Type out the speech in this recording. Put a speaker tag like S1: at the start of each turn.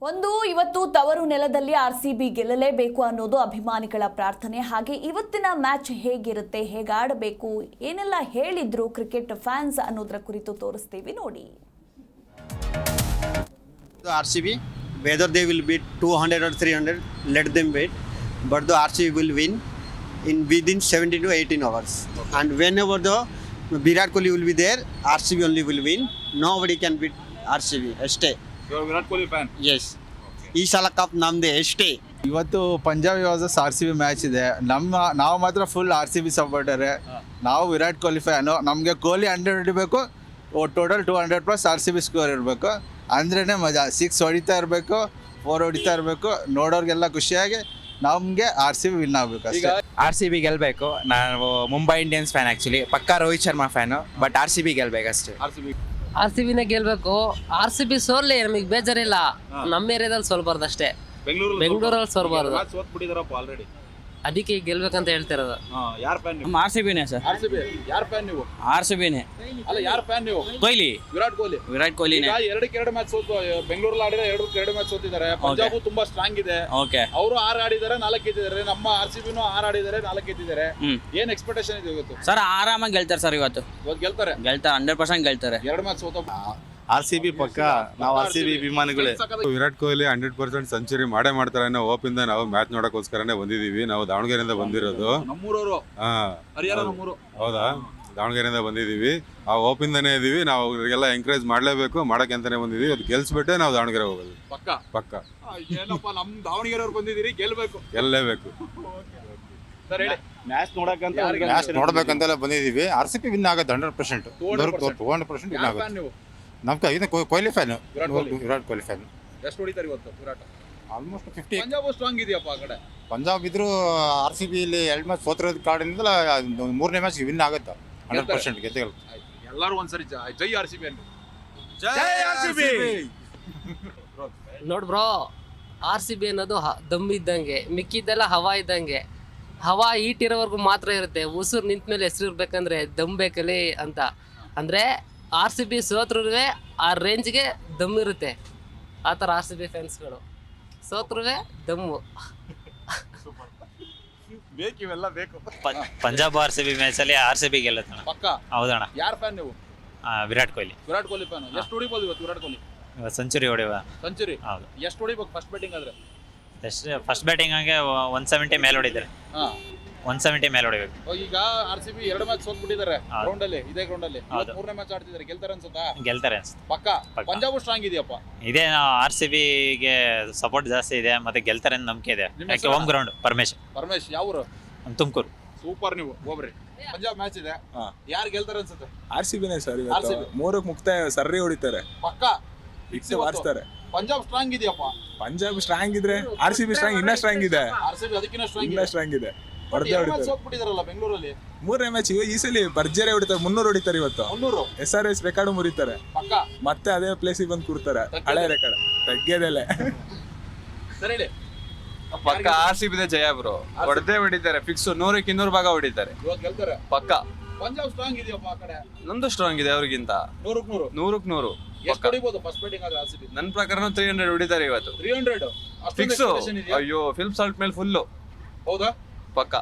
S1: ಇವತ್ತು ತವರು ನೆಲದಲ್ಲಿ ಆರ್ಸಿಬಿ ಗೆಲ್ಲಲೇಬೇಕು ಅನ್ನೋದು ಅಭಿಮಾನಿಗಳ ಪ್ರಾರ್ಥನೆ. ಹಾಗೆ ಇವತ್ತಿನ ಮ್ಯಾಚ್ ಹೇಗಿರುತ್ತೆ, ಹೇಗಾಡಬೇಕು, ಏನೆಲ್ಲ ಹೇಳಿದ್ರು ಕ್ರಿಕೆಟ್ ಫ್ಯಾನ್ಸ್ ಅನ್ನೋದರ ಕುರಿತು ತೋರಿಸ್ತೀವಿ ನೋಡಿ.
S2: RCB, whether they will beat 200 or 300, let them wait. But the RCB will win within 17 to 18 hours. Okay. And whenever the Virat Kohli will be there, RCB only will win. Nobody can beat RCB. Stay.
S3: You are Virat Kohli fan?
S2: Yes. ಈ ಸಲ cup ನಮ್ದೆ ಎಷ್ಟೇ.
S4: ಇವತ್ತು Punjab versus RCB match ಇದೆ. ನಾವು ಮಾತ್ರ full RCB supporter. ನಾವು Virat Kohli fan. ನಮಗೆ ಕೊಹ್ಲಿ 100 ಹೊಡಿಬೇಕು, ಟೋಟಲ್ 200+ RCB ಸ್ಕೋರ್ ಇರಬೇಕು. ಅಂದ್ರೇ ಮಜಾ. 6 ಹೊಡಿತಾ ಇರಬೇಕು, 4 ಹೊಡಿತಾ ಇರಬೇಕು. ನೋಡೋರಿಗೆಲ್ಲ ಖುಷಿಯಾಗಿ ನಮಗೆ RCB ವಿನ್ ಆಗಬೇಕು ಅಷ್ಟೇ.
S5: RCB ಗೆಲ್ಲಬೇಕು. ನಾವು ಮುಂಬೈ ಇಂಡಿಯನ್ಸ್ ಫ್ಯಾನ್, ಆ್ಯಕ್ಚುಲಿ ಪಕ್ಕಾ Rohit Sharma fan. But RCB ಗೆಲ್ಲಬೇಕು ಅಷ್ಟೇ.
S6: RCBನೇ ಗೆಲ್ಬೇಕು. RCB ಸೋರ್ಲಿ, ನಮಗೆ ಬೇಜಾರಿಲ್ಲ. ನಮ್ಮ ಏರಿಯಾದಲ್ಲಿ ಸೋಲ್ಬಾರ್ದು ಅಷ್ಟೇ. ಬೆಂಗಳೂರಲ್ಲಿ ಸೋಲ್ಬಾರ್ದು.
S3: ಆಲ್ರೆಡಿ
S6: ಅದಕ್ಕೆ ಗೆಲ್ಬೇಕಂತ ಹೇಳ್ತಿರೋದು.
S3: ಯಾರ್ ಫ್ಯಾನ್ ನೀವು?
S5: RCBನೇ ಸರ್.
S3: RCB ಯಾರ್ ಫ್ಯಾನ್ ನೀವು?
S5: RCBನೇ.
S3: ಅಲ್ಲ, ಯಾರ್ ಫ್ಯಾನ್ ನೀವು?
S5: ಕೊಹ್ಲಿ.
S3: ವಿರಾಟ್ ಕೊಹ್ಲಿನೇ. ಈಗ 2 ಮ್ಯಾಚ್ ಸೋತು ಬೆಂಗಳೂರಲ್ಲಿ ಆಡಿದ್ರೆ 2 ಮ್ಯಾಚ್ ಸೋತಿದ್ದಾರೆ. ಪಂಜಾಬ್ ತುಂಬಾ ಸ್ಟ್ರಾಂಗ್ ಇದೆ.
S5: ಓಕೆ.
S3: ಅವರು 6 ಆಡಿದ್ದಾರೆ, 4 ಗೆದ್ದಿದ್ದಾರೆ. ನಮ್ಮ RCBನೂ 6 ಆಡಿದ್ದಾರೆ, 4 ಗೆದ್ದಿದ್ದಾರೆ. ಏನ್ ಎಕ್ಸ್ಪೆಕ್ಟೇಷನ್ ಇದೆ ಇವತ್ತು?
S5: ಸರ್ ಆರಾಮಾಗಿ ಗೆಲ್ತಾರೆ ಸರ್. ಇವತ್ತು
S3: ಗೆಲ್ತಾರೆ
S5: 100% ಗೆಲ್ತಾರೆ.
S3: 2 ಮ್ಯಾಚ್ ಸೋತ
S4: RCB ಪಕ್ಕ. ನಾವು RCB ಅಭಿಮಾನಿಗಳೇ.
S7: ವಿರಾಟ್ ಕೊಹ್ಲಿ 100% ಸೆಂಚುರಿ ಮಾಡ್ತಾರೆ ಅನ್ನೋ ಹೋಪಿಂದ ನಾವು ಮ್ಯಾಚ್ ನೋಡೋಕ್ಕೋಸ್ಕರನೇ ಬಂದಿದ್ದೀವಿ. ನಾವು ದಾವಣಗೆರೆಯಿಂದ ಬಂದಿರೋದು.
S3: ನಮ್ಮೂರವರು. ಹರಿಯಾಣ ನಮ್ಮೂರು.
S7: ಹೌದಾ? ದಾವಣಗೆರೆಯಿಂದ ಬಂದಿದ್ದೀವಿ. ಆ ಹೋಪಿಂದನೇ ಇದೀವಿ. ನಾವು ಅವ್ರಿಗೆಲ್ಲ ಎಂಕರೇಜ್ ಮಾಡಲೇಬೇಕು, ಮಾಡಕ್ಕೆ ಅಂತಾನೆ ಬಂದಿದ್ದೀವಿ. ಅದು ಗೆಲ್ಸ್ಬಿಟ್ಟೆ ನಾವು ದಾವಣಗೆರೆ ಹೋಗೋದು ಪಕ್ಕ.
S3: ಏನಪ್ಪ, ನಮ್ ದಾವಣಗೆರೆಯವ್ರು ಬಂದಿದ್ದೀರಿ,
S7: ಗೆಲ್ಲೇಬೇಕು.
S3: ಸರ್ ಹೇಳಿ.
S4: ಮ್ಯಾಚ್
S8: ನೋಡ್ಬೇಕಂತೆಲ್ಲ ಬಂದಿದ್ದೀವಿ. RCB ವಿನ್ ಆಗುತ್ತೆ 100%. 200% ವಿನ್ ಆಗುತ್ತೆ.
S3: ನೀವು
S8: ನಮ್ಗೆ ಇದು ಕೊಹ್ಲಿ ಫ್ಯಾನ್.
S3: ವಿರಾಟ್ ಕೊಹ್ಲಿ ಫ್ಯಾನ್. ಎಷ್ಟು ಹೊಡಿತಾರೆ ಇವತ್ತು ವಿರಾಟ್?
S8: ಆಲ್ಮೋಸ್ಟ್ 50.
S3: ಪಂಜಾಬ್ ಸ್ಟ್ರಾಂಗ್ ಇದೆಯಪ್ಪ ಆ ಕಡೆ.
S8: ಪಂಜಾಬ್ ಇದ್ರು RCB ಇಲ್ಲಿ 2 ಮ್ಯಾಚ್ ಸೋತಿರೋದ್ ಕಾರಣದಿಂದ 3ನೇ ಮ್ಯಾಚ್ ವಿನ್ ಆಗುತ್ತೆ 100% ಗೆದ್ದೆ.
S3: ಎಲ್ಲರೂ ಒಂದ್ಸರಿ ಜೈ RCB ಅಂತ.
S6: ನೋಡ್ ಬ್ರೋ, RCB ಅನ್ನೋದು ದಮ್ ಇದ್ದಂಗೆ, ಮಿಕ್ಕಿದ್ದೆಲ್ಲ ಹವಾ ಇದ್ದಂಗೆ. ಹವಾ ಈಟಿರೋವರೆಗೂ ಮಾತ್ರ ಇರುತ್ತೆ. ಉಸಿರು ನಿಂತ ಮೇಲೆ ಹೆಸರು ಇರ್ಬೇಕಂದ್ರೆ ದಮ್ ಬೇಕಲ್ಲಿ ಅಂತ. ಅಂದರೆ RCB ಸೋತ್ರೂ ಆ ರೇಂಜ್ಗೆ ದಮ್ ಇರುತ್ತೆ. ಆ ಥರ RCB ಫ್ಯಾನ್ಸ್ಗಳು ಸೋತ್ರೂ ದಮ್ಮು.
S3: ಇವೆಲ್ಲ ಬೇಕು.
S5: Punjab RCB ಮ್ಯಾಚಲ್ಲಿ RCB ಗೆಲ್ಲುತ್ತಣ್ಣ.
S3: ಪಕ್ಕ.
S5: ಹೌದಣ್ಣ.
S3: ಯಾರ್ ಫ್ಯಾನ್ ನೀವು?
S5: ವಿರಾಟ್ ಕೊಹ್ಲಿ
S3: ಫ್ಯಾನ್. ಎಷ್ಟು ಹೊಡಿಬೋದು ಇವತ್ತು ವಿರಾಟ್ ಕೊಹ್ಲಿ?
S5: ಸೆಂಚುರಿ ಹೊಡೆಯುವ.
S3: ಸೆಂಚುರಿ?
S5: ಹೌದು.
S3: ಎಷ್ಟು ಹೊಡಿಬೇಕು ಫಸ್ಟ್ ಬ್ಯಾಟಿಂಗ್ ಆದ್ರೆ?
S5: ಫಸ್ಟ್ ಬ್ಯಾಟಿಂಗ್ ಆಗಿ 170 ಮೇಲೆ ಹೊಡಿತಾರೆ. 170 ಮೇಲೆ ಹೊಡಿಬೇಕು.
S3: ಈಗ RCB 2 ಮ್ಯಾಚ್ ಸೋತ್ಬಿಟ್ಟಿದ್ದಾರೆ ಗ್ರೌಂಡ್ ಅಲ್ಲಿ, ಇದೇ ಗ್ರೌಂಡ್ ಅಲ್ಲಿ. 3ನೇ ಮ್ಯಾಚ್ ಆಡ್ತಿದ್ದಾರೆ. ಗೆಲ್ತಾರೆ ಅನ್ಸುತ್ತಾ?
S5: ಗೆಲ್ತಾರೆ ಅನ್ಸುತ್ತೆ.
S3: ಪಕ್ಕ. ಪಂಜಾಬ್ ಸ್ಟ್ರಾಂಗ್ ಇದೆಯಪ್ಪ.
S5: ಇದೇ RCBಗೆ ಸಪೋರ್ಟ್ ಜಾಸ್ತಿ ಇದೆ, ಮತ್ತೆ ಗೆಲ್ತಾರೆ ಅಂತ ನಂಬಿಕೆ ಇದೆ. ಯಾಕೆ ಹೋಮ್ ಗ್ರೌಂಡ್. ಪರಮೇಶ್. ಯಾವ ಊರು? ತುಮಕೂರು.
S3: ಸೂಪರ್. ನೀವು ಹೋಗ್ರಿ. ಪಂಜಾಬ್ ಮ್ಯಾಚ್ ಇದೆ, ಯಾರು ಗೆಲ್ತಾರೆ ಅನ್ಸುತ್ತೆ?
S4: RCBನೇ ಸರ್. ಇವತ್ತು 3ಕ್ಕೆ ಮುಕ್ತಾಯ ಸರ್ರಿ ಹೊಡಿತಾರೆ.
S3: ಪಕ್ಕ
S4: ಫಿಕ್ಸ್ ಬಾರಿಸ್ತಾರೆ.
S3: ಪಂಜಾಬ್ ಸ್ಟ್ರಾಂಗ್ ಇದೆಯಪ್ಪ.
S4: ಪಂಜಾಬ್ ಸ್ಟ್ರಾಂಗ್ ಇದ್ರೆ RCB ಸ್ಟ್ರಾಂಗ್ ಇನ್ನೂ ಸ್ಟ್ರಾಂಗ್ ಇದೆ.
S3: RCB ಅದಕ್ಕಿಂತ
S4: ಸ್ಟ್ರಾಂಗ್ ಇದೆ.
S3: ಸೋತ್ಬಿಟ್ಟಿದಾರಲ್ಲ ಬೆಂಗಳೂರಲ್ಲಿ.
S4: 3ನೇ ಮ್ಯಾಚ್ ಈ ಸಲ ಭರ್ಜರಿ ಹೊಡಿತಾರೆ. 300 ಹೊಡಿತಾರೆ ಇವತ್ತು.
S3: 300
S4: SRH ರೆಕಾರ್ಡ್ ಮುರಿತಾರೆ.
S3: ಪಕ್ಕ.
S4: ಮತ್ತೆ ಅದೇ ಪ್ಲೇಸಿಗೆ ಬಂದು ಕೂರ್ತಾರೆ. ಹಳೆ ರೆಕಾರ್ಡ್ ತಗ್ಗೇದೆಲ್ಲ.
S3: ಸರಿ ಹೇಳಿ.
S9: ಪಕ್ಕ RCB ಜಯ ಬ್ರೋ. ಹೊಡೆದೇ ಹೊಡಿತಾರೆ. ಫಿಕ್ಸ್ 100ಕ್ಕೆ 200 ಭಾಗ ಹೊಡಿತಾರೆ.
S3: ಇವಾಗ ಗೆಲ್ತಾರೆ
S9: ಪಕ್ಕ.
S3: ಪಂಜಾಬ್ ಸ್ಟ್ರಾಂಗ್ ಇದೆಯಪ್ಪ ಆ ಕಡೆ.
S9: ನಮ್ದು ಸ್ಟ್ರಾಂಗ್ ಇದೆ ಅವ್ರಿಗಿಂತ.
S3: 100ಕ್ಕೆ 100.
S9: 100.
S3: ಎಷ್ಟು ಹೊಡಿಬೋದು ಫಸ್ಟ್ ಬ್ಯಾಟಿಂಗ್ ಆದ್ರೆ RCB?
S9: ನನ್ನ ಪ್ರಕಾರ 300 ಹೊಡಿತಾರೆ ಇವತ್ತು.
S3: 300
S9: ಫಿಕ್ಸ್. ಅಯ್ಯೋ, ಫಿಲ್ಮ್ ಸಾಲ್ಟ್ ಮೇಲೆ ಫುಲ್ಲು.
S3: ಹೌದಾ?
S9: ಪಕ್ಕ.